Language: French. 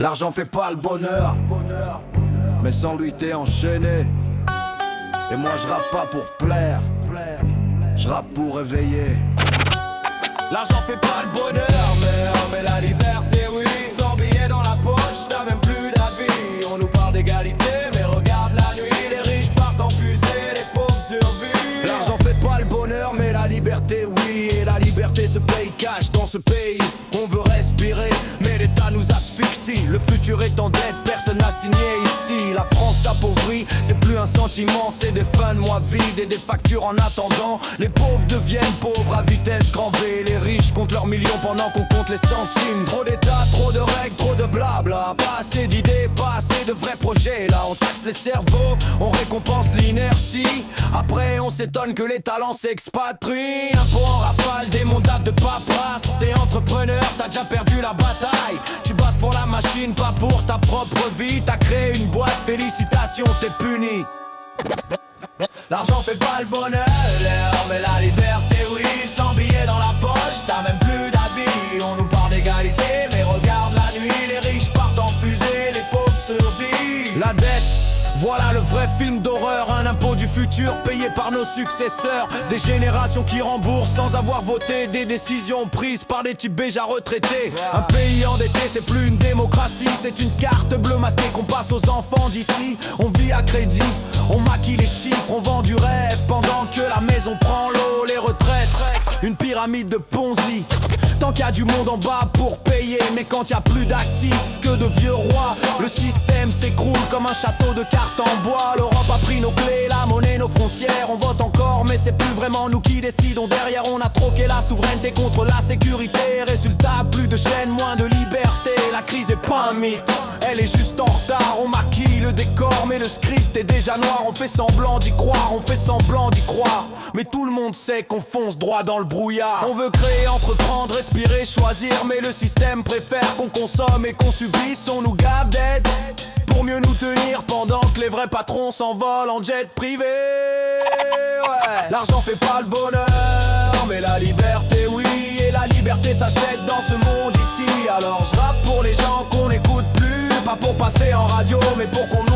L'argent fait pas le bonheur, mais sans lui t'es enchaîné. Et moi je rappe pas pour plaire, je rappe pour réveiller. L'argent fait pas le bonheur, mais la liberté oui. Sans billet dans la poche, t'as même plus d'avis. On nous parle d'égalité, mais regarde la nuit. Les riches partent en fusée, les pauvres survivent. L'argent fait pas le bonheur, mais la liberté oui. Et la liberté se paye cash dans ce pays. On veut respirer, mais l'État nous asphyxie. Le futur est en dette, personne n'a signé ici. La France s'appauvrit, c'est plus un sentiment, c'est des fins de mois vides et des factures en attendant. Les pauvres deviennent pauvres à vitesse grand V. Les riches comptent leurs millions pendant qu'on compte les centimes. Trop d'états, trop de règles, trop de blabla. Pas assez d'idées, pas assez de vrais projets. Là on taxe les cerveaux, on récompense l'inertie. Après on s'étonne que les talents s'expatrient. Impôts en rafale, des mondaves de paperasse. T'es entrepreneur, t'as déjà perdu la bataille. Tu bosses pour la machine, pas pour ta propre vie. T'as créé une boîte, félicitations, t'es puni. L'argent fait pas le bonheur, mais la liberté oui. Sans billet dans la poche, t'as même plus d'avis. On nous parle d'égalité, mais regarde la nuit. Les riches partent en fusée, les pauvres survivent. La dette, voilà le vrai film d'horreur. Un impôt du futur payé par nos successeurs. Des générations qui remboursent sans avoir voté. Des décisions prises par des types déjà retraités. Un pays endetté c'est plus une démocratie. C'est une carte bleue masquée qu'on passe aux enfants d'ici. On vit à crédit, on maquille les chiffres. On vend du rêve pendant que la maison prend l'eau. Les retraites, une pyramide de Ponzi. Tant qu'il y a du monde en bas pour payer. Mais quand il y a plus d'actifs que de vieux rois, le système s'écroule comme un château de cartes en bois. L'Europe a pris nos clés, la monnaie, nos frontières. On vote encore mais c'est plus vraiment nous qui décidons. Derrière on a troqué la souveraineté contre la sécurité. Résultat, plus de chaînes, moins de liberté. La crise est pas un mythe, elle est juste en retard. On maquille le décor mais le script est déjà noir. On fait semblant d'y croire, on fait semblant d'y croire. Mais tout le monde sait qu'on fonce droit dans le brouillard. On veut créer, entreprendre, respirer, choisir. Mais le système préfère qu'on consomme et qu'on subisse. On nous gave d'aide pour mieux nous tenir, pendant que les vrais patrons s'envolent en jet privé. Ouais. L'argent fait pas le bonheur, mais la liberté oui. Et la liberté s'achète dans ce monde ici. Alors je rappe pour les gens qu'on n'écoute plus. Pas pour passer en radio, mais pour qu'on